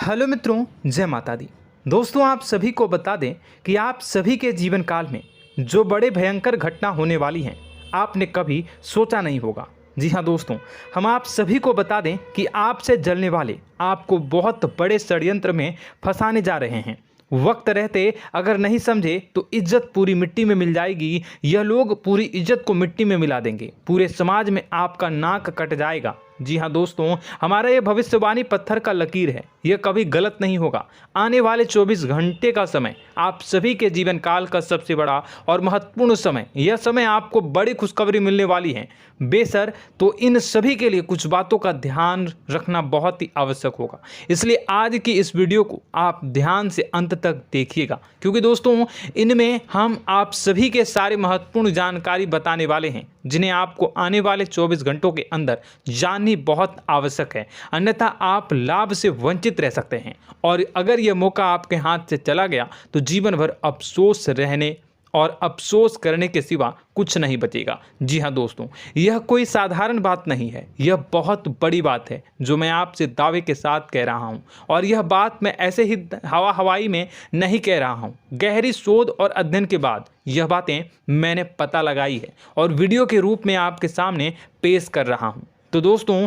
Hello मित्रों, जय माता दी। दोस्तों, आप सभी को बता दें कि आप सभी के जीवन काल में जो बड़े भयंकर घटना होने वाली हैं, आपने कभी सोचा नहीं होगा। जी हाँ दोस्तों, हम आप सभी को बता दें कि आपसे जलने वाले आपको बहुत बड़े षड्यंत्र में फंसाने जा रहे हैं। वक्त रहते अगर नहीं समझे तो इज्जत पूरी मिट्टी में मिल जाएगी। यह लोग पूरी इज्जत को मिट्टी में मिला देंगे। पूरे समाज में आपका नाक कट जाएगा। जी हाँ दोस्तों, हमारा ये भविष्यवाणी पत्थर का लकीर है, यह कभी गलत नहीं होगा। आने वाले 24 घंटे का समय आप सभी के जीवन काल का सबसे बड़ा और महत्वपूर्ण समय। यह समय आपको बड़ी खुशखबरी मिलने वाली है बेसर, तो इन सभी के लिए कुछ बातों का ध्यान रखना बहुत ही आवश्यक होगा। इसलिए आज की इस वीडियो को आप ध्यान से अंत तक देखिएगा, क्योंकि दोस्तों इनमें हम आप सभी के सारे महत्वपूर्ण जानकारी बताने वाले हैं, जिन्हें आपको आने वाले 24 घंटों के अंदर जाननी बहुत आवश्यक है। अन्यथा आप लाभ से वंचित रह सकते हैं, और अगर यह मौका आपके हाथ से चला गया तो जीवन भर अफसोस रहने और अफसोस करने के सिवा कुछ नहीं बचेगा। जी हाँ दोस्तों, यह कोई साधारण बात नहीं है, यह बहुत बड़ी बात है जो मैं आपसे दावे के साथ कह रहा हूँ। और यह बात मैं ऐसे ही हवाई में नहीं कह रहा हूँ। गहरी शोध और अध्ययन के बाद यह बातें मैंने पता लगाई है और वीडियो के रूप में आपके सामने पेश कर रहा हूँ। तो दोस्तों,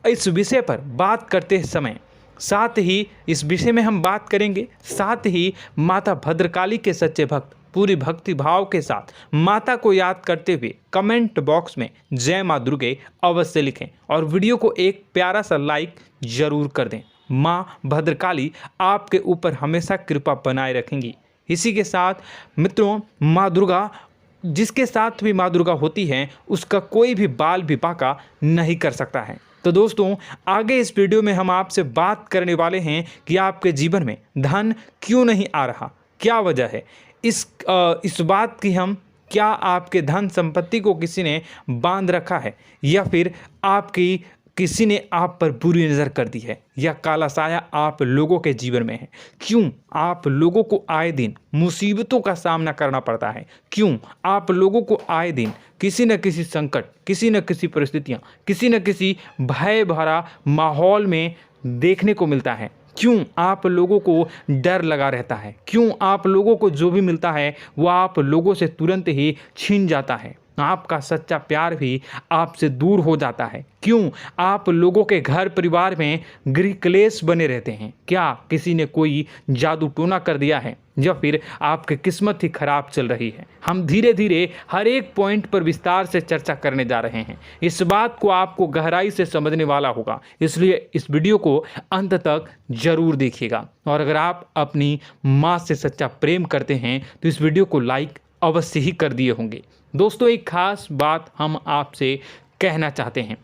इस विषय पर बात करते समय साथ ही इस विषय में हम बात करेंगे, साथ ही माता भद्रकाली के सच्चे भक्त पूरी भक्ति भाव के साथ माता को याद करते हुए कमेंट बॉक्स में जय माँ दुर्गे अवश्य लिखें और वीडियो को एक प्यारा सा लाइक जरूर कर दें। माँ भद्रकाली आपके ऊपर हमेशा कृपा बनाए रखेंगी। इसी के साथ मित्रों, माँ दुर्गा, जिसके साथ भी माँ दुर्गा होती हैं, उसका कोई भी बाल भी बांका नहीं कर सकता है। तो दोस्तों, आगे इस वीडियो में हम आपसे बात करने वाले हैं कि आपके जीवन में धन क्यों नहीं आ रहा, क्या वजह है इस बात की। हम क्या आपके धन संपत्ति को किसी ने बांध रखा है, या फिर आपकी किसी ने आप पर बुरी नज़र कर दी है, या काला साया आप लोगों के जीवन में है। क्यों आप लोगों को आए दिन मुसीबतों का सामना करना पड़ता है, क्यों आप लोगों को आए दिन किसी न किसी संकट, किसी न किसी परिस्थितियाँ, किसी न किसी भय भरा माहौल में देखने को मिलता है, क्यों आप लोगों को डर लगा रहता है, क्यों आप लोगों को जो भी मिलता है वो आप लोगों से तुरंत ही छीन जाता है, आपका सच्चा प्यार भी आपसे दूर हो जाता है, क्यों आप लोगों के घर परिवार में गृह क्लेश बने रहते हैं। क्या किसी ने कोई जादू टोना कर दिया है, या फिर आपकी किस्मत ही खराब चल रही है। हम धीरे धीरे हर एक पॉइंट पर विस्तार से चर्चा करने जा रहे हैं। इस बात को आपको गहराई से समझने वाला होगा, इसलिए इस वीडियो को अंत तक जरूर देखिएगा। और अगर आप अपनी माँ से सच्चा प्रेम करते हैं तो इस वीडियो को लाइक अवश्य ही कर दिए होंगे। दोस्तों, एक खास बात हम आपसे कहना चाहते हैं।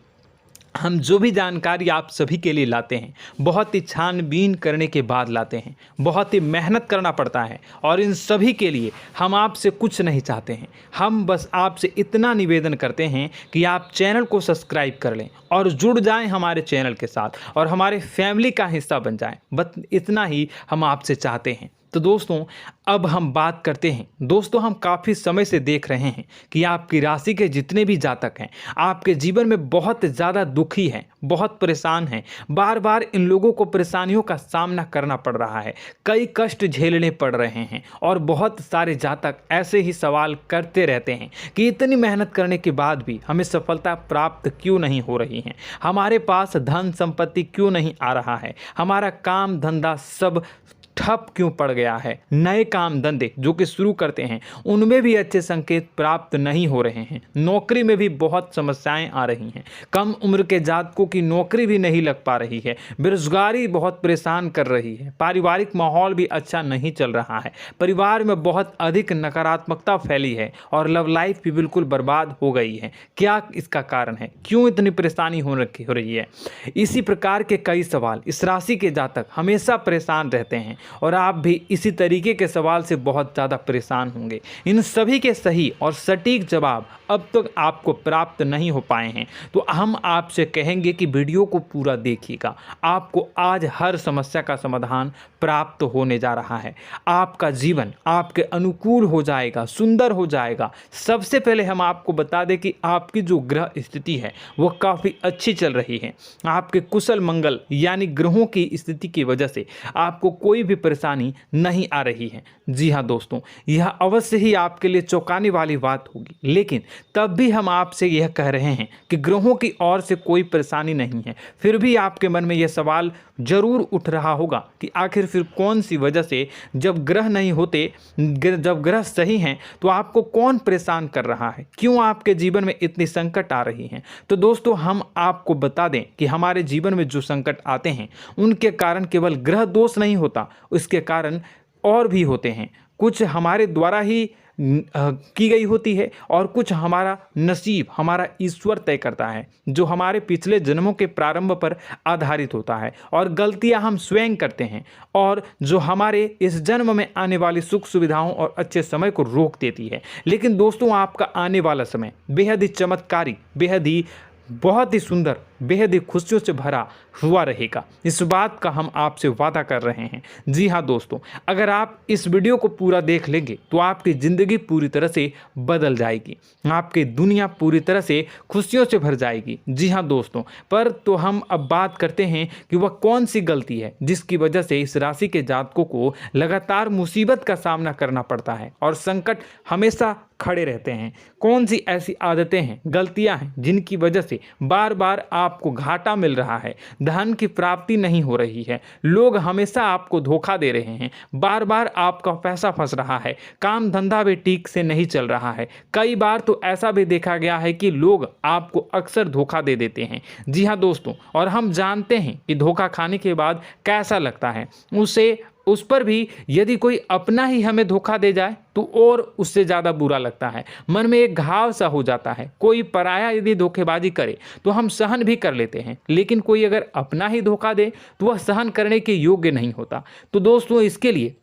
हम जो भी जानकारी आप सभी के लिए लाते हैं, बहुत ही छानबीन करने के बाद लाते हैं, बहुत ही मेहनत करना पड़ता है, और इन सभी के लिए हम आपसे कुछ नहीं चाहते हैं। हम बस आपसे इतना निवेदन करते हैं कि आप चैनल को सब्सक्राइब कर लें और जुड़ जाएं हमारे चैनल के साथ और हमारे फैमिली का हिस्सा बन जाएं। बस इतना ही हम आपसे चाहते हैं। तो दोस्तों, अब हम बात करते हैं। दोस्तों, हम काफ़ी समय से देख रहे हैं कि आपकी राशि के जितने भी जातक हैं, आपके जीवन में बहुत ज़्यादा दुखी हैं, बहुत परेशान हैं। बार बार इन लोगों को परेशानियों का सामना करना पड़ रहा है, कई कष्ट झेलने पड़ रहे हैं, और बहुत सारे जातक ऐसे ही सवाल करते रहते हैं कि इतनी मेहनत करने के बाद भी हमें सफलता प्राप्त क्यों नहीं हो रही है, हमारे पास धन संपत्ति क्यों नहीं आ रहा है, हमारा काम धंधा सब ठप क्यों पड़ गया है, नए काम धंधे जो कि शुरू करते हैं उनमें भी अच्छे संकेत प्राप्त नहीं हो रहे हैं, नौकरी में भी बहुत समस्याएं आ रही हैं, कम उम्र के जातकों की नौकरी भी नहीं लग पा रही है, बेरोजगारी बहुत परेशान कर रही है, पारिवारिक माहौल भी अच्छा नहीं चल रहा है, परिवार में बहुत अधिक नकारात्मकता फैली है, और लव लाइफ भी बिल्कुल बर्बाद हो गई है। क्या इसका कारण है, क्यों इतनी परेशानी हो रही है? इसी प्रकार के कई सवाल इस राशि के जातक हमेशा परेशान रहते हैं, और आप भी इसी तरीके के सवाल से बहुत ज़्यादा परेशान होंगे। इन सभी के सही और सटीक जवाब अब तक आपको प्राप्त नहीं हो पाए हैं, तो हम आपसे कहेंगे कि वीडियो को पूरा देखिएगा। आपको आज हर समस्या का समाधान प्राप्त होने जा रहा है। आपका जीवन आपके अनुकूल हो जाएगा, सुंदर हो जाएगा। सबसे पहले हम आपको बता दें कि आपकी जो ग्रह स्थिति है वो काफ़ी अच्छी चल रही है। आपके कुशल मंगल यानी ग्रहों की स्थिति की वजह से आपको कोई भी परेशानी नहीं आ रही है। जी हाँ दोस्तों, यह अवश्य ही आपके लिए चौंकाने वाली बात होगी, लेकिन तब भी हम आपसे यह कह रहे हैं कि ग्रहों की ओर से कोई परेशानी नहीं है। फिर भी आपके मन में यह सवाल जरूर उठ रहा होगा कि आखिर फिर कौन सी वजह से, जब ग्रह नहीं होते, जब ग्रह सही हैं, तो आपको कौन परेशान कर रहा है, क्यों आपके जीवन में इतनी संकट आ रही हैं। तो दोस्तों, हम आपको बता दें कि हमारे जीवन में जो संकट आते हैं उनके कारण केवल ग्रह दोष नहीं होता, उसके कारण और भी होते हैं। कुछ हमारे द्वारा ही की गई होती है और कुछ हमारा नसीब, हमारा ईश्वर तय करता है, जो हमारे पिछले जन्मों के प्रारंभ पर आधारित होता है। और गलतियां हम स्वयं करते हैं और जो हमारे इस जन्म में आने वाली सुख सुविधाओं और अच्छे समय को रोक देती है। लेकिन दोस्तों, आपका आने वाला समय बेहद ही चमत्कारी, बेहद ही बहुत ही सुंदर, बेहद ही खुशियों से भरा हुआ रहेगा। इस बात का हम आपसे वादा कर रहे हैं। जी हाँ दोस्तों, अगर आप इस वीडियो को पूरा देख लेंगे तो आपकी ज़िंदगी पूरी तरह से बदल जाएगी, आपकी दुनिया पूरी तरह से खुशियों से भर जाएगी। जी हाँ दोस्तों, पर तो हम अब बात करते हैं कि वह कौन सी गलती है जिसकी वजह से इस राशि के जातकों को लगातार मुसीबत का सामना करना पड़ता है और संकट हमेशा खड़े रहते हैं। कौन सी ऐसी आदतें हैं, गलतियां हैं जिनकी वजह से बार बार आपको घाटा मिल रहा है, धन की प्राप्ति नहीं हो रही है, लोग हमेशा आपको धोखा दे रहे हैं, बार बार आपका पैसा फंस रहा है, काम धंधा भी ठीक से नहीं चल रहा है। कई बार तो ऐसा भी देखा गया है कि लोग आपको अक्सर धोखा दे देते हैं। जी हाँ दोस्तों, और हम जानते हैं कि धोखा खाने के बाद कैसा लगता है। उस पर भी यदि कोई अपना ही हमें धोखा दे जाए तो और उससे ज़्यादा बुरा लगता है, मन में एक घाव सा हो जाता है। कोई पराया यदि धोखेबाजी करे तो हम सहन भी कर लेते हैं, लेकिन कोई अगर अपना ही धोखा दे तो वह सहन करने के योग्य नहीं होता। तो दोस्तों, इसके लिए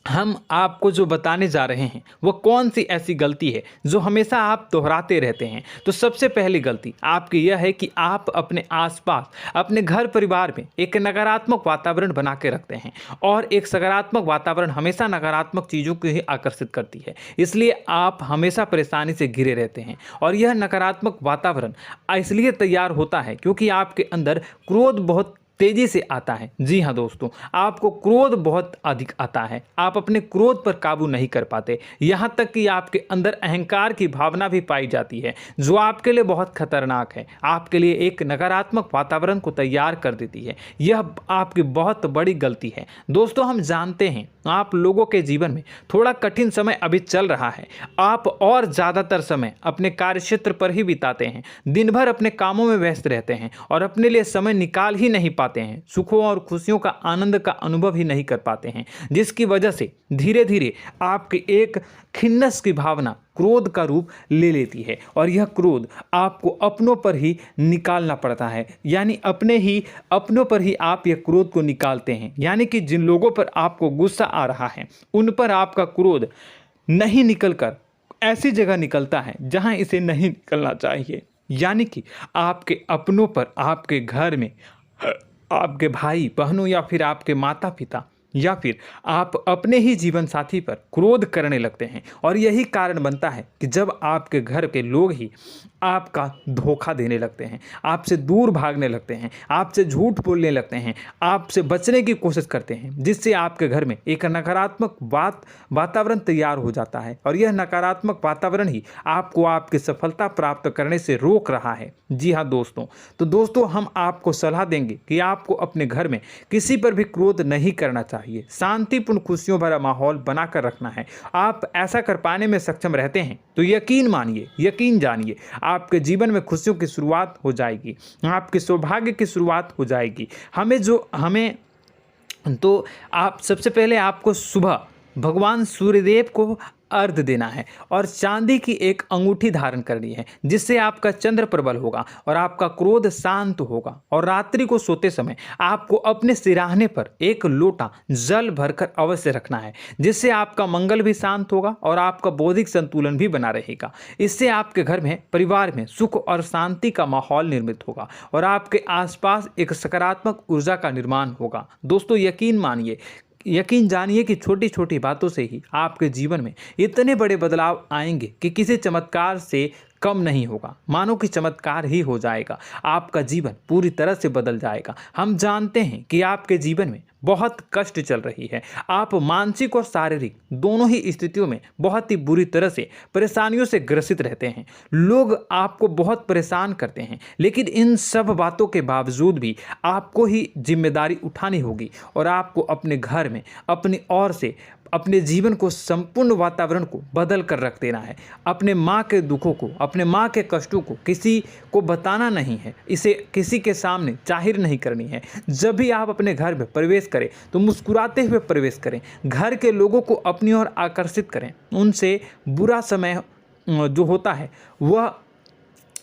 हम आपको जो बताने जा रहे हैं वो कौन सी ऐसी गलती है जो हमेशा आप दोहराते रहते हैं। तो सबसे पहली गलती आपकी यह है कि आप अपने आसपास, अपने घर परिवार में एक नकारात्मक वातावरण बना के रखते हैं, और एक सकारात्मक वातावरण हमेशा नकारात्मक चीज़ों को ही आकर्षित करती है। इसलिए आप हमेशा परेशानी से घिरे रहते हैं, और यह नकारात्मक वातावरण इसलिए तैयार होता है क्योंकि आपके अंदर क्रोध बहुत तेजी से आता है। जी हाँ दोस्तों, आपको क्रोध बहुत अधिक आता है, आप अपने क्रोध पर काबू नहीं कर पाते, यहाँ तक कि आपके अंदर अहंकार की भावना भी पाई जाती है, जो आपके लिए बहुत खतरनाक है, आपके लिए एक नकारात्मक वातावरण को तैयार कर देती है। यह आपकी बहुत बड़ी गलती है। दोस्तों, हम जानते हैं आप लोगों के जीवन में थोड़ा कठिन समय अभी चल रहा है। आप और ज़्यादातर समय अपने कार्यक्षेत्र पर ही बिताते हैं, दिन भर अपने कामों में व्यस्त रहते हैं और अपने लिए समय निकाल ही नहीं पाते हैं, सुखों और खुशियों का आनंद का अनुभव ही नहीं कर पाते हैं, जिसकी वजह से धीरे धीरे आपकी एक खिन्नस की भावना क्रोध का रूप ले लेती है, और यह क्रोध आपको अपनों पर ही निकालना पड़ता है। यानी अपनों पर ही आप यह क्रोध को निकालते हैं। यानी कि जिन लोगों पर आपको गुस्सा आ रहा है उन पर आपका क्रोध नहीं निकलकर ऐसी जगह निकलता है जहां इसे नहीं निकलना चाहिए। यानी कि आपके अपनों पर, आपके घर में, आपके भाई बहनों या फिर आपके माता पिता या फिर आप अपने ही जीवन साथी पर क्रोध करने लगते हैं, और यही कारण बनता है कि जब आपके घर के लोग ही आपका धोखा देने लगते हैं, आपसे दूर भागने लगते हैं, आपसे झूठ बोलने लगते हैं, आपसे बचने की कोशिश करते हैं, जिससे आपके घर में एक नकारात्मक वातावरण तैयार हो जाता है, और यह नकारात्मक वातावरण ही आपको आपकी सफलता प्राप्त करने से रोक रहा है। जी हाँ दोस्तों, तो दोस्तों, हम आपको सलाह देंगे कि आपको अपने घर में किसी पर भी क्रोध नहीं करना चाहिए, शांतिपूर्ण खुशियों भरा माहौल बनाकर रखना है। आप ऐसा कर पाने में सक्षम रहते हैं तो यकीन मानिए, यकीन जानिए, आपके जीवन में खुशियों की शुरुआत हो जाएगी, आपके सौभाग्य की शुरुआत हो जाएगी। आप सबसे पहले आपको सुबह भगवान सूर्यदेव को अर्घ्य देना है और चांदी की एक अंगूठी धारण करनी है, जिससे आपका चंद्र प्रबल होगा और आपका क्रोध शांत होगा। और रात्रि को सोते समय आपको अपने सिरहाने पर एक लोटा जल भरकर अवश्य रखना है, जिससे आपका मंगल भी शांत होगा और आपका बौद्धिक संतुलन भी बना रहेगा। इससे आपके घर में, परिवार में सुख और शांति का माहौल निर्मित होगा और आपके आसपास एक सकारात्मक ऊर्जा का निर्माण होगा। दोस्तों, यकीन जानिए कि छोटी छोटी बातों से ही आपके जीवन में इतने बड़े बदलाव आएंगे कि किसी चमत्कार से कम नहीं होगा। मानो कि चमत्कार ही हो जाएगा, आपका जीवन पूरी तरह से बदल जाएगा। हम जानते हैं कि आपके जीवन में बहुत कष्ट चल रही है, आप मानसिक और शारीरिक दोनों ही स्थितियों में बहुत ही बुरी तरह से परेशानियों से ग्रसित रहते हैं। लोग आपको बहुत परेशान करते हैं, लेकिन इन सब बातों के बावजूद भी आपको ही जिम्मेदारी उठानी होगी और आपको अपने घर में अपनी ओर से अपने जीवन को, संपूर्ण वातावरण को बदल कर रख देना है। अपने माँ के दुखों को, अपने माँ के कष्टों को किसी को बताना नहीं है, इसे किसी के सामने जाहिर नहीं करनी है। जब भी आप अपने घर में प्रवेश करें तो मुस्कुराते हुए प्रवेश करें, घर के लोगों को अपनी ओर आकर्षित करें। उनसे बुरा समय जो होता है वह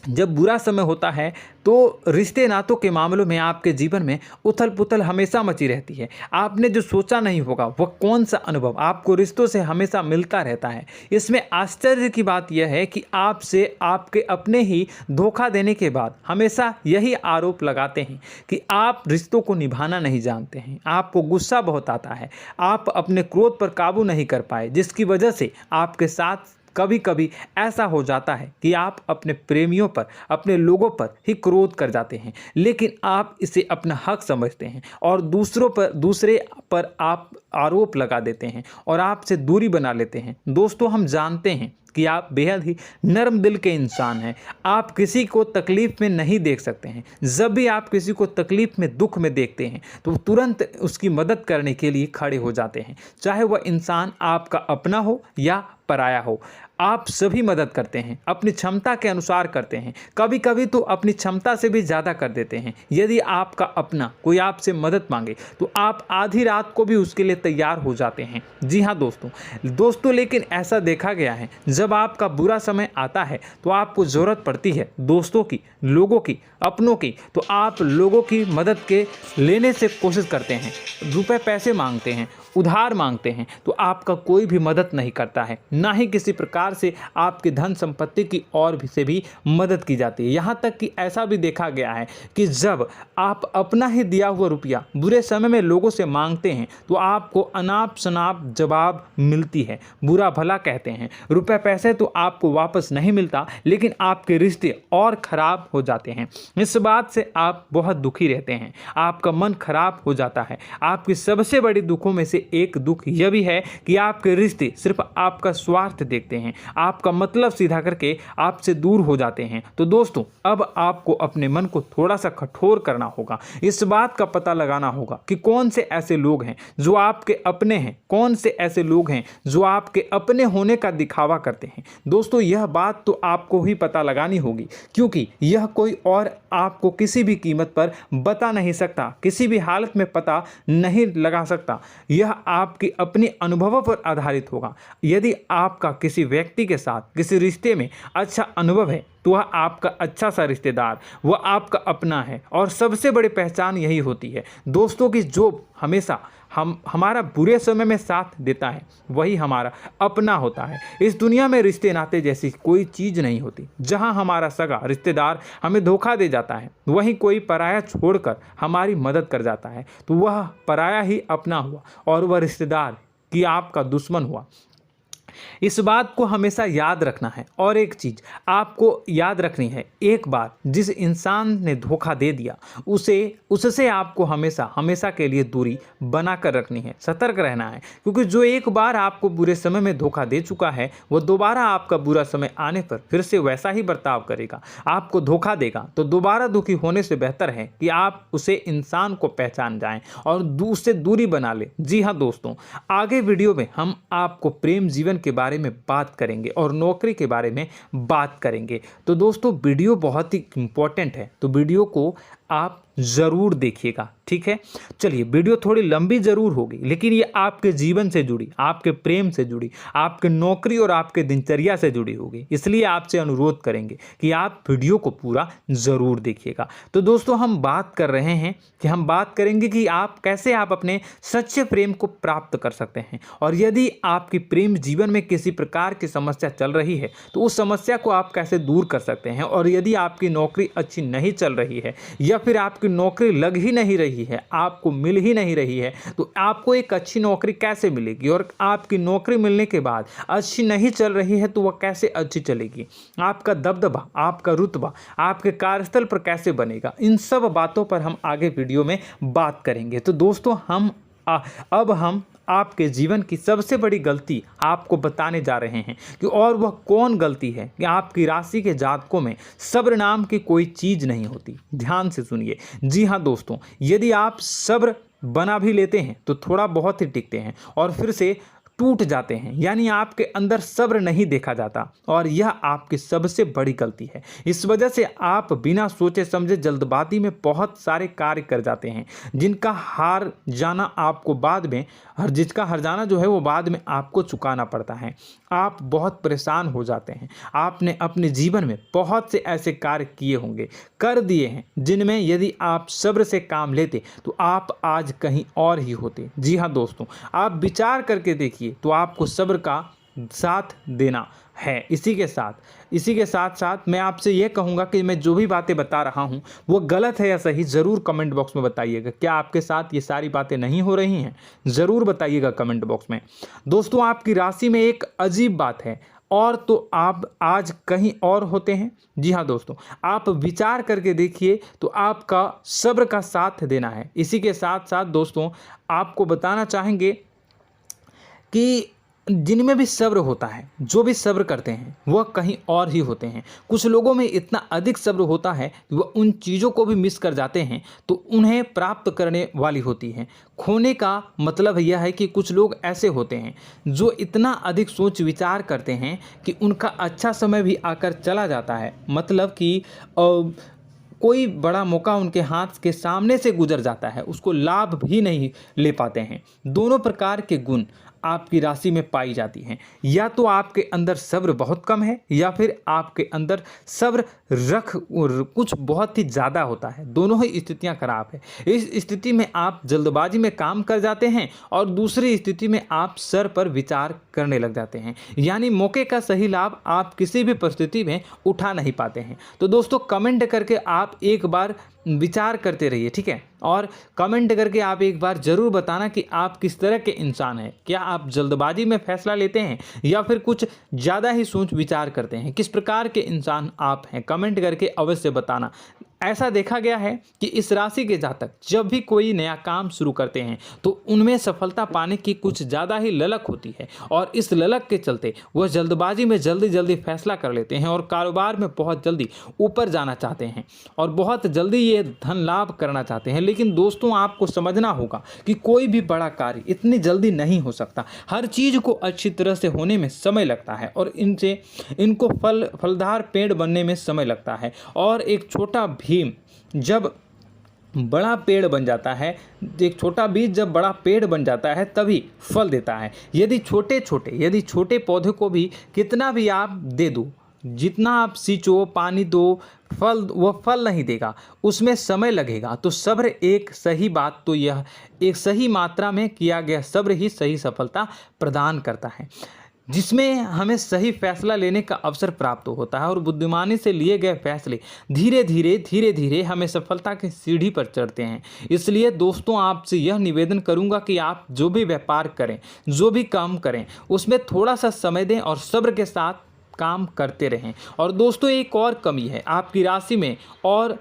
जब बुरा समय होता है तो रिश्ते नातों के मामलों में आपके जीवन में उथल पुथल हमेशा मची रहती है। आपने जो सोचा नहीं होगा वह कौन सा अनुभव आपको रिश्तों से हमेशा मिलता रहता है। इसमें आश्चर्य की बात यह है कि आपसे आपके अपने ही धोखा देने के बाद हमेशा यही आरोप लगाते हैं कि आप रिश्तों को निभाना नहीं जानते हैं, आपको गुस्सा बहुत आता है, आप अपने क्रोध पर काबू नहीं कर पाए, जिसकी वजह से आपके साथ कभी कभी ऐसा हो जाता है कि आप अपने प्रेमियों पर, अपने लोगों पर ही क्रोध कर जाते हैं, लेकिन आप इसे अपना हक समझते हैं और दूसरे पर आप आरोप लगा देते हैं और आपसे दूरी बना लेते हैं। दोस्तों, हम जानते हैं कि आप बेहद ही नर्म दिल के इंसान हैं। आप किसी को तकलीफ में नहीं देख सकते हैं। जब भी आप किसी को तकलीफ में, दुख में देखते हैं तो तुरंत उसकी मदद करने के लिए खड़े हो जाते हैं, चाहे वह इंसान आपका अपना हो या पराया हो। आप सभी मदद करते हैं, अपनी क्षमता के अनुसार करते हैं, कभी कभी तो अपनी क्षमता से भी ज़्यादा कर देते हैं। यदि आपका अपना कोई आपसे मदद मांगे तो आप आधी रात को भी उसके लिए तैयार हो जाते हैं। जी हाँ दोस्तों, लेकिन ऐसा देखा गया है, जब आपका बुरा समय आता है तो आपको ज़रूरत पड़ती है दोस्तों की, लोगों की, अपनों की, तो आप लोगों की मदद के लेने से कोशिश करते हैं, रुपए पैसे मांगते हैं, उधार मांगते हैं, तो आपका कोई भी मदद नहीं करता है, ना ही किसी प्रकार से आपकी धन संपत्ति की ओर से भी मदद की जाती है। यहाँ तक कि ऐसा भी देखा गया है कि जब आप अपना ही दिया हुआ रुपया बुरे समय में लोगों से मांगते हैं तो आपको अनाप शनाप जवाब मिलती है, बुरा भला कहते हैं। रुपए पैसे तो आपको वापस नहीं मिलता, लेकिन आपके रिश्ते और खराब हो जाते हैं। इस बात से आप बहुत दुखी रहते हैं, आपका मन खराब हो जाता है। आपकी सबसे बड़ी दुखों में से एक दुख यह भी है कि आपके रिश्ते सिर्फ आपका स्वार्थ देखते हैं, आपका मतलब सीधा करके आपसे दूर हो जाते हैं। तो दोस्तों, अब आपको अपने मन को थोड़ा सा कठोर करना होगा, इस बात का पता लगाना होगा कि कौन से ऐसे लोग हैं जो आपके अपने हैं, कौन से ऐसे लोग हैं जो आपके अपने होने का दिखावा करते हैं। दोस्तों, यह बात तो आपको ही पता लगानी होगी, क्योंकि यह कोई और आपको किसी भी कीमत पर बता नहीं सकता, किसी भी हालत में पता नहीं लगा सकता। यह आपके अपने अनुभवों पर आधारित होगा। यदि आपका किसी व्यक्ति के साथ किसी रिश्ते में अच्छा अनुभव है तो वह आपका अच्छा सा रिश्तेदार, वह आपका अपना है। और सबसे बड़ी पहचान यही होती है दोस्तों की जो हमेशा हमारा बुरे समय में साथ देता है वही हमारा अपना होता है। इस दुनिया में रिश्ते नाते जैसी कोई चीज़ नहीं होती। जहां हमारा सगा रिश्तेदार हमें धोखा दे जाता है, वहीं कोई पराया छोड़कर हमारी मदद कर जाता है, तो वह पराया ही अपना हुआ और वह रिश्तेदार की आपका दुश्मन हुआ। इस बात को हमेशा याद रखना है। और एक चीज़ आपको याद रखनी है, एक बार जिस इंसान ने धोखा दे दिया उससे आपको हमेशा के लिए दूरी बना कर रखनी है, सतर्क रहना है। क्योंकि जो एक बार आपको बुरे समय में धोखा दे चुका है वो दोबारा आपका बुरा समय आने पर फिर से वैसा ही बर्ताव करेगा, आपको धोखा देगा। तो दोबारा दुखी होने से बेहतर है कि आप उसे इंसान को पहचान जाएं और उससे दूरी बना लें। जी हाँ दोस्तों, आगे वीडियो में हम आपको प्रेम जीवन के बारे में बात करेंगे और नौकरी के बारे में बात करेंगे। तो दोस्तों, वीडियो बहुत ही इम्पोर्टेंट है, तो वीडियो को आप ज़रूर देखिएगा, ठीक है। चलिए, वीडियो थोड़ी लंबी ज़रूर होगी, लेकिन ये आपके जीवन से जुड़ी, आपके प्रेम से जुड़ी, आपके नौकरी और आपके दिनचर्या से जुड़ी होगी, इसलिए आपसे अनुरोध करेंगे कि आप वीडियो को पूरा ज़रूर देखिएगा। तो दोस्तों, हम बात कर रहे हैं कि हम बात करेंगे कि आप कैसे आप अपने सच्चे प्रेम को प्राप्त कर सकते हैं, और यदि आपकी प्रेम जीवन में किसी प्रकार की समस्या चल रही है तो उस समस्या को आप कैसे दूर कर सकते हैं, और यदि आपकी नौकरी अच्छी नहीं चल रही है या फिर आपकी नौकरी लग ही नहीं रही है, आपको मिल ही नहीं रही है, तो आपको एक अच्छी नौकरी कैसे मिलेगी, और आपकी नौकरी मिलने के बाद अच्छी नहीं चल रही है तो वह कैसे अच्छी चलेगी, आपका दबदबा, आपका रुतबा आपके कार्यस्थल पर कैसे बनेगा, इन सब बातों पर हम आगे वीडियो में बात करेंगे। तो दोस्तों, अब हम आपके जीवन की सबसे बड़ी गलती आपको बताने जा रहे हैं कि और वह कौन गलती है कि आपकी राशि के जातकों में सब्र नाम की कोई चीज़ नहीं होती। ध्यान से सुनिए। जी हाँ दोस्तों, यदि आप सब्र बना भी लेते हैं तो थोड़ा बहुत ही टिकते हैं और फिर से टूट जाते हैं, यानी आपके अंदर सब्र नहीं देखा जाता, और यह आपकी सबसे बड़ी गलती है। इस वजह से आप बिना सोचे समझे जल्दबाजी में बहुत सारे कार्य कर जाते हैं, जिसका हार जाना जो है वो बाद में आपको चुकाना पड़ता है। आप बहुत परेशान हो जाते हैं। आपने अपने जीवन में बहुत से ऐसे कार्य किए होंगे, कर दिए हैं, जिनमें यदि आप सब्र से काम लेते तो आप आज कहीं और ही होते। जी हाँ दोस्तों, आप विचार करके देखिए तो आपको सब्र का साथ देना है। इसी के साथ साथ मैं आपसे यह कहूँगा कि मैं जो भी बातें बता रहा हूँ वो गलत है या सही, ज़रूर कमेंट बॉक्स में बताइएगा। क्या आपके साथ ये सारी बातें नहीं हो रही हैं, ज़रूर बताइएगा कमेंट बॉक्स में। दोस्तों, आपकी राशि में एक अजीब बात है, और तो आप आज कहीं और होते हैं। जी हाँ दोस्तों, आप विचार करके देखिए तो आपका सब्र का साथ देना है। इसी के साथ साथ दोस्तों, आपको बताना चाहेंगे कि जिनमें भी सब्र होता है, जो भी सब्र करते हैं वह कहीं और ही होते हैं। कुछ लोगों में इतना अधिक सब्र होता है कि वह उन चीज़ों को भी मिस कर जाते हैं तो उन्हें प्राप्त करने वाली होती हैं। खोने का मतलब यह है कि कुछ लोग ऐसे होते हैं जो इतना अधिक सोच विचार करते हैं कि उनका अच्छा समय भी आकर चला जाता है, मतलब कि कोई बड़ा मौका उनके हाथ के सामने से गुजर जाता है, उसको लाभ भी नहीं ले पाते हैं। दोनों प्रकार के गुण आपकी राशि में पाई जाती हैं। या तो आपके अंदर सब्र बहुत कम है, या फिर आपके अंदर सब्र कुछ बहुत ही ज़्यादा होता है। दोनों ही स्थितियां खराब है। इस स्थिति में आप जल्दबाजी में काम कर जाते हैं, और दूसरी स्थिति में आप सर पर विचार करने लग जाते हैं, यानी मौके का सही लाभ आप किसी भी परिस्थिति में उठा नहीं पाते हैं। तो दोस्तों, कमेंट करके आप एक बार विचार करते रहिए, ठीक है, और कमेंट करके आप एक बार ज़रूर बताना कि आप किस तरह के इंसान हैं। क्या आप जल्दबाजी में फैसला लेते हैं या फिर कुछ ज़्यादा ही सोच विचार करते हैं? किस प्रकार के इंसान आप हैं, कमेंट करके अवश्य बताना। ऐसा देखा गया है कि इस राशि के जातक जब भी कोई नया काम शुरू करते हैं तो उनमें सफलता पाने की कुछ ज़्यादा ही ललक होती है, और इस ललक के चलते वह जल्दबाजी में जल्दी फैसला कर लेते हैं और कारोबार में बहुत जल्दी ऊपर जाना चाहते हैं और बहुत जल्दी ये धन लाभ करना चाहते हैं। लेकिन दोस्तों, आपको समझना होगा कि कोई भी बड़ा कार्य इतनी जल्दी नहीं हो सकता। हर चीज़ को अच्छी तरह से होने में समय लगता है, और इनको फलदार पेड़ बनने में समय लगता है। और एक छोटा भीम जब बड़ा पेड़ बन जाता है, एक छोटा बीज जब बड़ा पेड़ बन जाता है तभी फल देता है। यदि छोटे पौधे को भी कितना भी आप दे दो, जितना आप सींचो, पानी दो, वह फल नहीं देगा, उसमें समय लगेगा। तो सब्र एक सही मात्रा में किया गया सब्र ही सही सफलता प्रदान करता है, जिसमें हमें सही फैसला लेने का अवसर प्राप्त होता है, और बुद्धिमानी से लिए गए फैसले धीरे धीरे हमें सफलता की सीढ़ी पर चढ़ते हैं। इसलिए दोस्तों, आपसे यह निवेदन करूंगा कि आप जो भी व्यापार करें, जो भी काम करें, उसमें थोड़ा सा समय दें और सब्र के साथ काम करते रहें। और दोस्तों, एक और कमी है आपकी राशि में, और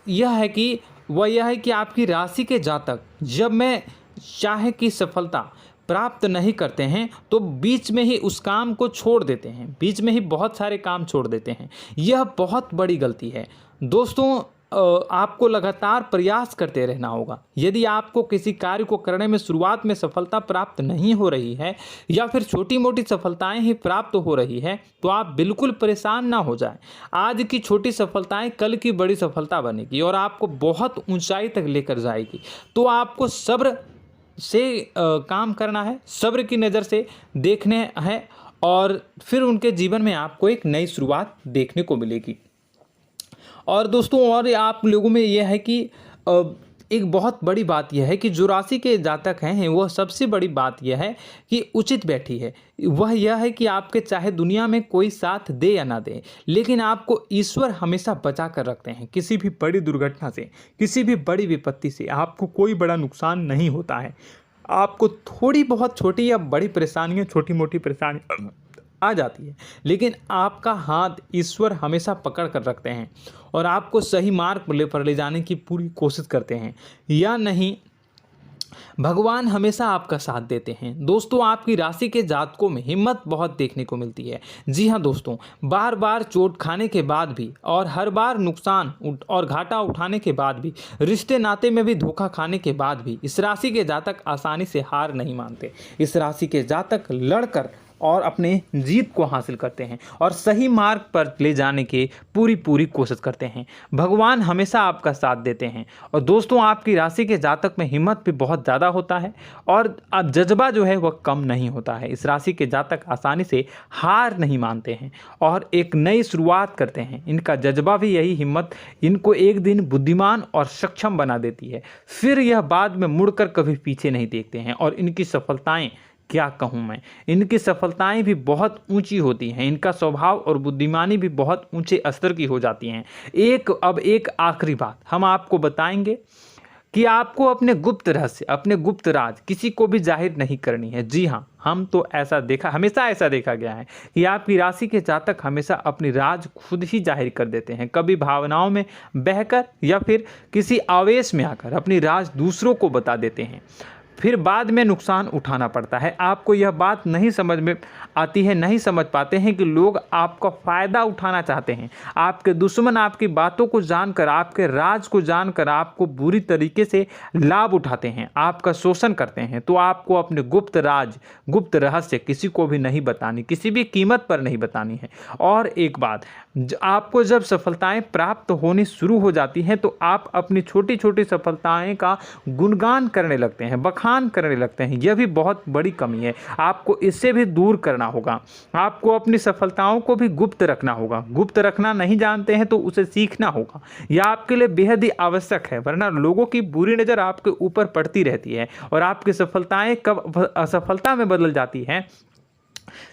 यह है कि आपकी राशि के जातक जब में चाहे कि सफलता प्राप्त नहीं करते हैं तो बीच में ही उस काम को छोड़ देते हैं, बीच में ही बहुत सारे काम छोड़ देते हैं। यह बहुत बड़ी गलती है दोस्तों। आपको लगातार प्रयास करते रहना होगा। यदि आपको किसी कार्य को करने में शुरुआत में सफलता प्राप्त नहीं हो रही है या फिर छोटी मोटी सफलताएं ही प्राप्त हो रही है तो आप बिल्कुल परेशान ना हो जाएं। आज की छोटी सफलताएं कल की बड़ी सफलता बनेगी और आपको बहुत ऊंचाई तक लेकर जाएगी। तो आपको सब्र से काम करना है, सब्र की नज़र से देखने हैं और फिर उनके जीवन में आपको एक नई शुरुआत देखने को मिलेगी। और दोस्तों और आप लोगों में यह है कि एक बहुत बड़ी बात यह है कि जो राशि के जातक हैं वह सबसे बड़ी बात यह है कि उचित बैठी है। वह यह है कि आपके चाहे दुनिया में कोई साथ दे या ना दे, लेकिन आपको ईश्वर हमेशा बचा कर रखते हैं। किसी भी बड़ी दुर्घटना से, किसी भी बड़ी विपत्ति से आपको कोई बड़ा नुकसान नहीं होता है। आपको थोड़ी बहुत छोटी या बड़ी परेशानियाँ, छोटी मोटी परेशानी आ जाती है, लेकिन आपका हाथ ईश्वर हमेशा पकड़ कर रखते हैं और आपको सही मार्ग पर ले जाने की पूरी कोशिश करते हैं। या नहीं, भगवान हमेशा आपका साथ देते हैं। दोस्तों आपकी राशि के जातकों में हिम्मत बहुत देखने को मिलती है। जी हाँ दोस्तों, बार बार चोट खाने के बाद भी और हर बार नुकसान और घाटा उठाने के बाद भी, रिश्ते नाते में भी धोखा खाने के बाद भी इस राशि के जातक आसानी से हार नहीं मानते। इस राशि के जातक लड़कर और अपने जीत को हासिल करते हैं और सही मार्ग पर ले जाने की पूरी कोशिश करते हैं। भगवान हमेशा आपका साथ देते हैं। और दोस्तों आपकी राशि के जातक में हिम्मत भी बहुत ज़्यादा होता है और अब जज्बा जो है वह कम नहीं होता है। इस राशि के जातक आसानी से हार नहीं मानते हैं और एक नई शुरुआत करते हैं। इनका जज्बा भी, यही हिम्मत इनको एक दिन बुद्धिमान और सक्षम बना देती है। फिर यह बाद में मुड़कर कभी पीछे नहीं देखते हैं और इनकी सफलताएं, क्या कहूँ मैं, इनकी सफलताएं भी बहुत ऊंची होती हैं। इनका स्वभाव और बुद्धिमानी भी बहुत ऊंचे स्तर की हो जाती हैं। अब एक आखिरी बात हम आपको बताएंगे कि आपको अपने गुप्त रहस्य, अपने गुप्त राज किसी को भी जाहिर नहीं करनी है। जी हाँ, हम तो हमेशा ऐसा देखा गया है कि आपकी राशि के जातक हमेशा अपनी राज खुद ही जाहिर कर देते हैं। कभी भावनाओं में बहकर या फिर किसी आवेश में आकर अपनी राज दूसरों को बता देते हैं, फिर बाद में नुकसान उठाना पड़ता है। आपको यह बात नहीं समझ में आती है, नहीं समझ पाते हैं कि लोग आपका फ़ायदा उठाना चाहते हैं। आपके दुश्मन आपकी बातों को जानकर, आपके राज को जानकर आपको बुरी तरीके से लाभ उठाते हैं, आपका शोषण करते हैं। तो आपको अपने गुप्त राज, गुप्त रहस्य किसी को भी नहीं बतानी, किसी भी कीमत पर नहीं बतानी है। और एक बात, आपको जब सफलताएं प्राप्त होनी शुरू हो जाती हैं तो आप अपनी छोटी छोटी सफलताएं का गुणगान करने लगते हैं, बखान करने लगते हैं। यह भी बहुत बड़ी कमी है, आपको इससे भी दूर करना होगा। आपको अपनी सफलताओं को भी गुप्त रखना होगा। गुप्त रखना नहीं जानते हैं तो उसे सीखना होगा। यह आपके लिए बेहद ही आवश्यक है, वरना लोगों की बुरी नज़र आपके ऊपर पड़ती रहती है और आपकी सफलताएं कब असफलता में बदल जाती हैं,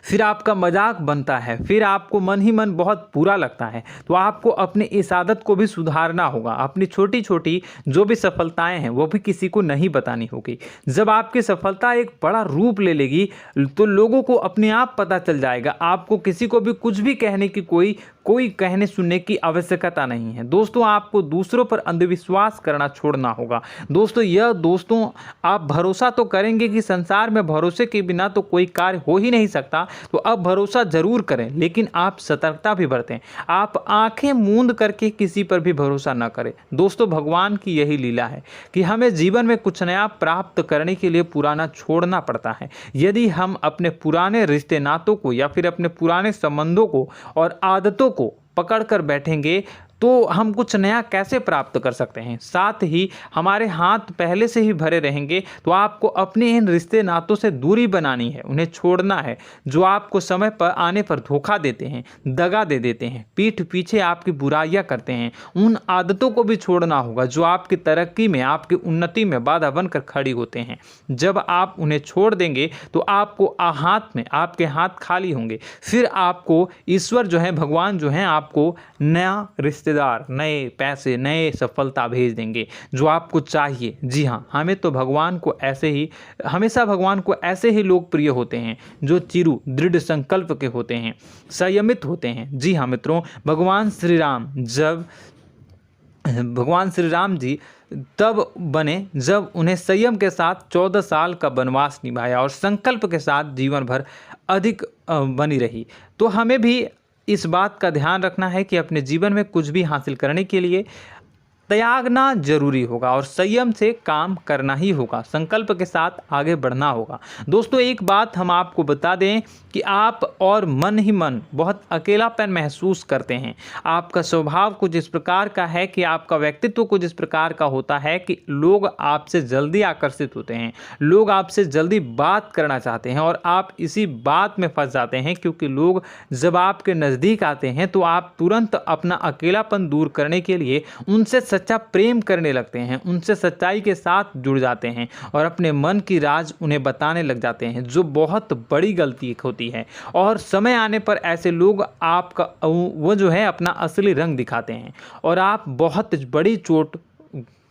फिर आपका मजाक बनता है, फिर आपको मन ही मन बहुत बुरा लगता है। तो आपको अपनी इस आदत को भी सुधारना होगा। अपनी छोटी छोटी जो भी सफलताएं हैं वो भी किसी को नहीं बतानी होगी। जब आपकी सफलता एक बड़ा रूप ले लेगी तो लोगों को अपने आप पता चल जाएगा। आपको किसी को भी कुछ भी कहने की कोई कहने सुनने की आवश्यकता नहीं है। दोस्तों आपको दूसरों पर अंधविश्वास करना छोड़ना होगा। दोस्तों आप भरोसा तो करेंगे कि संसार में भरोसे के बिना तो कोई कार्य हो ही नहीं सकता, तो अब भरोसा जरूर करें, लेकिन आप सतर्कता भी बरतें। आप आंखें मूंद करके किसी पर भी भरोसा न करें। दोस्तों भगवान की यही लीला है कि हमें जीवन में कुछ नया प्राप्त करने के लिए पुराना छोड़ना पड़ता है। यदि हम अपने पुराने रिश्ते नातों को या फिर अपने पुराने संबंधों को और आदतों को पकड़ कर बैठेंगे तो हम कुछ नया कैसे प्राप्त कर सकते हैं। साथ ही हमारे हाथ पहले से ही भरे रहेंगे। तो आपको अपने इन रिश्ते नातों से दूरी बनानी है, उन्हें छोड़ना है जो आपको समय पर आने पर धोखा देते हैं, दगा दे देते हैं, पीठ पीछे आपकी बुराइयां करते हैं। उन आदतों को भी छोड़ना होगा जो आपकी तरक्की में, आपकी उन्नति में बाधा बनकर खड़ी होते हैं। जब आप उन्हें छोड़ देंगे तो आपके हाथ खाली होंगे। फिर आपको ईश्वर जो है, भगवान जो है, आपको नया रिश्तेदार, नए पैसे, नए सफलता भेज देंगे जो आपको चाहिए। जी हाँ, हमेशा भगवान को ऐसे ही लोग प्रिय होते हैं जो चिरु दृढ़ संकल्प के होते हैं, संयमित होते हैं। जी हाँ मित्रों, भगवान श्री राम जी तब बने जब उन्हें संयम के साथ 14 साल का वनवास निभाया और संकल्प के साथ जीवन भर अधिक बनी रही। तो हमें भी इस बात का ध्यान रखना है कि अपने जीवन में कुछ भी हासिल करने के लिए त्यागना जरूरी होगा और संयम से काम करना ही होगा, संकल्प के साथ आगे बढ़ना होगा। दोस्तों एक बात हम आपको बता दें कि आप और मन ही मन बहुत अकेलापन महसूस करते हैं। आपका स्वभाव कुछ इस प्रकार का है कि आपका व्यक्तित्व कुछ इस प्रकार का होता है कि लोग आपसे जल्दी आकर्षित होते हैं, लोग आपसे जल्दी बात करना चाहते हैं और आप इसी बात में फंस जाते हैं, क्योंकि लोग जब आपके नज़दीक आते हैं तो आप तुरंत अपना अकेलापन दूर करने के लिए उनसे सच्चा प्रेम करने लगते हैं, उनसे सच्चाई के साथ जुड़ जाते हैं और अपने मन की राज उन्हें बताने लग जाते हैं, जो बहुत बड़ी गलती होती है। और समय आने पर ऐसे लोग आपका वो जो है अपना असली रंग दिखाते हैं और आप बहुत बड़ी चोट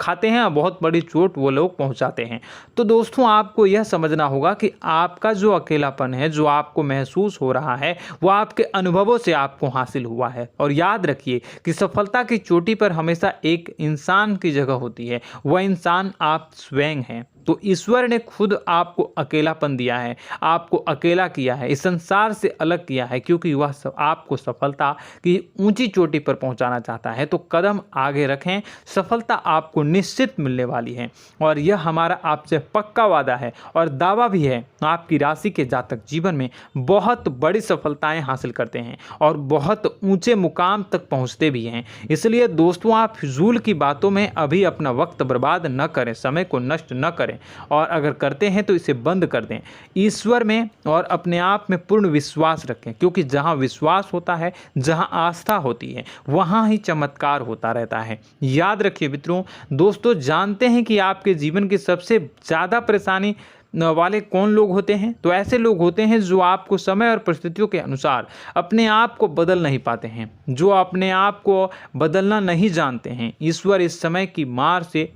खाते हैं, बहुत बड़ी चोट वो लोग पहुंचाते हैं। तो दोस्तों आपको यह समझना होगा कि आपका जो अकेलापन है, जो आपको महसूस हो रहा है, वो आपके अनुभवों से आपको हासिल हुआ है। और याद रखिए कि सफलता की चोटी पर हमेशा एक इंसान की जगह होती है, वह इंसान आप स्वयं हैं। तो ईश्वर ने खुद आपको अकेलापन दिया है, आपको अकेला किया है, इस संसार से अलग किया है, क्योंकि वह आपको सफलता की ऊंची चोटी पर पहुंचाना चाहता है। तो कदम आगे रखें, सफलता आपको निश्चित मिलने वाली है और यह हमारा आपसे पक्का वादा है और दावा भी है। आपकी राशि के जातक जीवन में बहुत बड़ी सफलताएं हासिल करते हैं और बहुत ऊंचे मुकाम तक पहुंचते भी हैं। इसलिए दोस्तों आप फिजूल की बातों में अभी अपना वक्त बर्बाद न करें, समय को नष्ट न करें और अगर करते हैं तो इसे बंद कर दें। ईश्वर में और अपने आप में पूर्ण विश्वास रखें, क्योंकि जहां विश्वास होता है, जहां आस्था होती है, वहां ही चमत्कार होता रहता है। याद रखिए मित्रों, दोस्तों जानते हैं कि आपके जीवन की सबसे ज़्यादा परेशानी वाले कौन लोग होते हैं? तो ऐसे लोग होते हैं जो आपको समय और परिस्थितियों के अनुसार अपने आप को बदल नहीं पाते हैं, जो अपने आप को बदलना नहीं जानते हैं। ईश्वर इस समय की मार से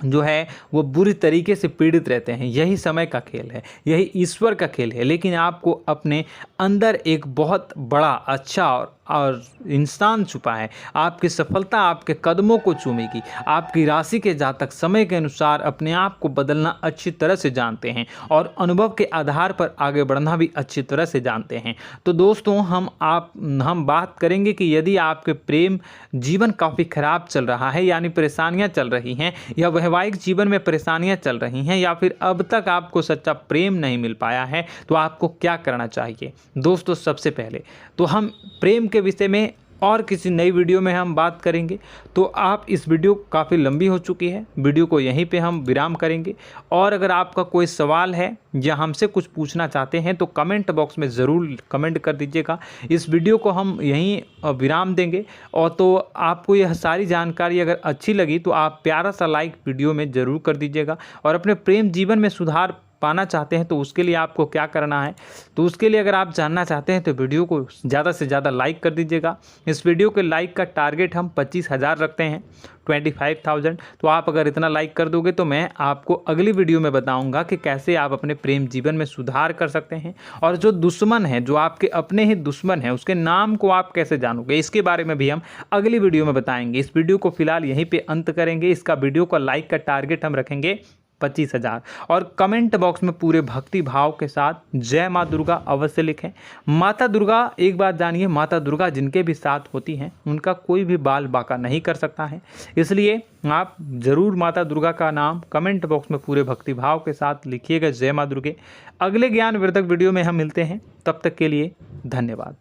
जो है वो बुरी तरीके से पीड़ित रहते हैं। यही समय का खेल है, यही ईश्वर का खेल है। लेकिन आपको अपने अंदर एक बहुत बड़ा अच्छा और इंसान छुपा है। आपकी सफलता आपके कदमों को चूमेगी। आपकी राशि के जातक समय के अनुसार अपने आप को बदलना अच्छी तरह से जानते हैं और अनुभव के आधार पर आगे बढ़ना भी अच्छी तरह से जानते हैं। तो दोस्तों हम बात करेंगे कि यदि आपके प्रेम जीवन काफ़ी खराब चल रहा है, यानी परेशानियां चल रही हैं, या वैवाहिक जीवन में परेशानियां चल रही हैं, या फिर अब तक आपको सच्चा प्रेम नहीं मिल पाया है, तो आपको क्या करना चाहिए। दोस्तों सबसे पहले तो हम प्रेम के विषय में और किसी नई वीडियो में हम बात करेंगे। तो आप इस वीडियो काफ़ी लंबी हो चुकी है, वीडियो को यहीं पे हम विराम करेंगे। और अगर आपका कोई सवाल है या हमसे कुछ पूछना चाहते हैं तो कमेंट बॉक्स में ज़रूर कमेंट कर दीजिएगा। इस वीडियो को हम यहीं विराम देंगे। और तो आपको यह सारी जानकारी अगर अच्छी लगी तो आप प्यारा सा लाइक वीडियो में ज़रूर कर दीजिएगा। और अपने प्रेम जीवन में सुधार पाना चाहते हैं तो उसके लिए आपको क्या करना है, तो उसके लिए अगर आप जानना चाहते हैं तो वीडियो को ज़्यादा से ज़्यादा लाइक कर दीजिएगा। इस वीडियो के लाइक का टारगेट हम 25,000 रखते हैं, 25,000। तो आप अगर इतना लाइक कर दोगे तो मैं आपको अगली वीडियो में बताऊंगा कि कैसे आप अपने प्रेम जीवन में सुधार कर सकते हैं। और जो दुश्मन है, जो आपके अपने ही दुश्मन है, उसके नाम को आप कैसे जानोगे, इसके बारे में भी हम अगली वीडियो में बताएंगे। इस वीडियो को फिलहाल यहीं पर अंत करेंगे। इसका वीडियो का लाइक का टारगेट हम रखेंगे 25,000। और कमेंट बॉक्स में पूरे भक्ति भाव के साथ जय माँ दुर्गा अवश्य लिखें। माता दुर्गा, एक बात जानिए, माता दुर्गा जिनके भी साथ होती हैं उनका कोई भी बाल बांका नहीं कर सकता है। इसलिए आप ज़रूर माता दुर्गा का नाम कमेंट बॉक्स में पूरे भक्ति भाव के साथ लिखिएगा, जय माँ दुर्गे। अगले ज्ञानवर्धक वीडियो में हम मिलते हैं, तब तक के लिए धन्यवाद।